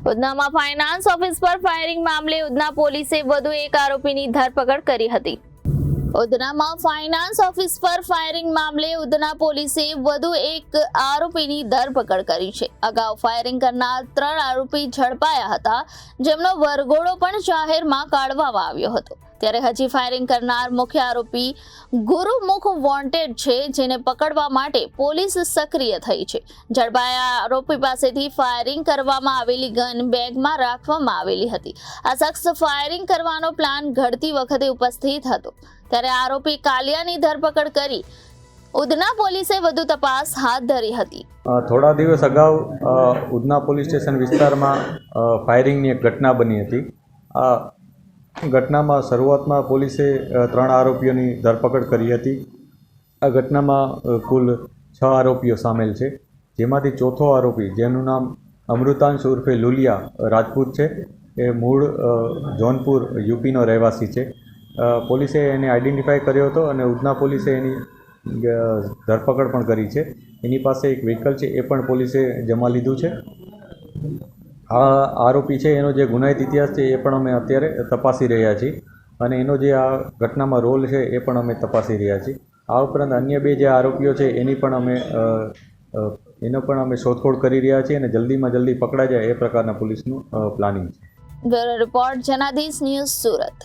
ઉધનામાં finance office પર firing મામલે ઉધના પોલીસે વધુ એક આરોપીની ધરપકડ કરી હતી। ઉધનામાં ફાઇનાન્સ ઓફિસ પર ફાયરિંગ મામલે ઉધના પોલીસે વધુ એક આરોપીની ધરપકડ કરી છે। અગાઉ ફાયરિંગ કરનાર 3 આરોપી ઝડપાયા હતા, જેમનો વરઘોડો પણ જાહેરમાં કાઢવામાં આવ્યો હતો। ત્યારે હજી ફાયરિંગ કરનાર મુખ્ય આરોપી ગુરુમુખ વોન્ટેડ છે, જેને પકડવા માટે પોલીસ સક્રિય થઈ છે। ઝડપાયા આરોપી પાસેથી ફાયરિંગ કરવામાં આવેલી ગન બેગમાં રાખવામાં આવેલી હતી। આ શખ્સ ફાયરિંગ કરવાનો પ્લાન ઘડતી વખતે ઉપસ્થિત હતો, ત્યારે આરોપી કાલિયાની ધરપકડ કરી ઉધના પોલીસે વધુ તપાસ હાથ ધરી હતી। થોડા દિવસ અગાઉ ઉધના પોલીસ સ્ટેશન વિસ્તારમાં ફાયરિંગની એક ઘટના બની હતી। આ ઘટનામાં શરૂઆતમાં પોલીસે 3 આરોપીઓની ધરપકડ કરી હતી। આ ઘટનામાં કુલ 6 આરોપીઓ સામેલ છે, જેમાંથી ચોથો આરોપી, જેનું નામ અમૃતાંશ ઉર્ફે લુલિયા રાજપૂત છે, એ મૂળ જોનપુર યુપીનો રહેવાસી છે। પોલીસે એને આઈડેન્ટિફાઈ કર્યો હતો અને ઉધના પોલીસે એની ધરપકડ પણ કરી છે। એની પાસે એક વ્હીકલ છે, એ પણ પોલીસે જમા લીધું છે। આ આરોપી છે, એનો જે ગુનાહિત ઇતિહાસ છે એ પણ અમે અત્યારે તપાસી રહ્યા છીએ અને એનો જે આ ઘટનામાં રોલ છે એ પણ અમે તપાસી રહ્યા છીએ। આ ઉપરાંત અન્ય 2 જે આરોપીઓ છે એનો પણ અમે શોધખોળ કરી રહ્યા છીએ અને જલ્દીમાં જલ્દી પકડાઈ જાય એ પ્રકારના પોલીસનું પ્લાનિંગ છે। Bureau report Janadesh news, Surat.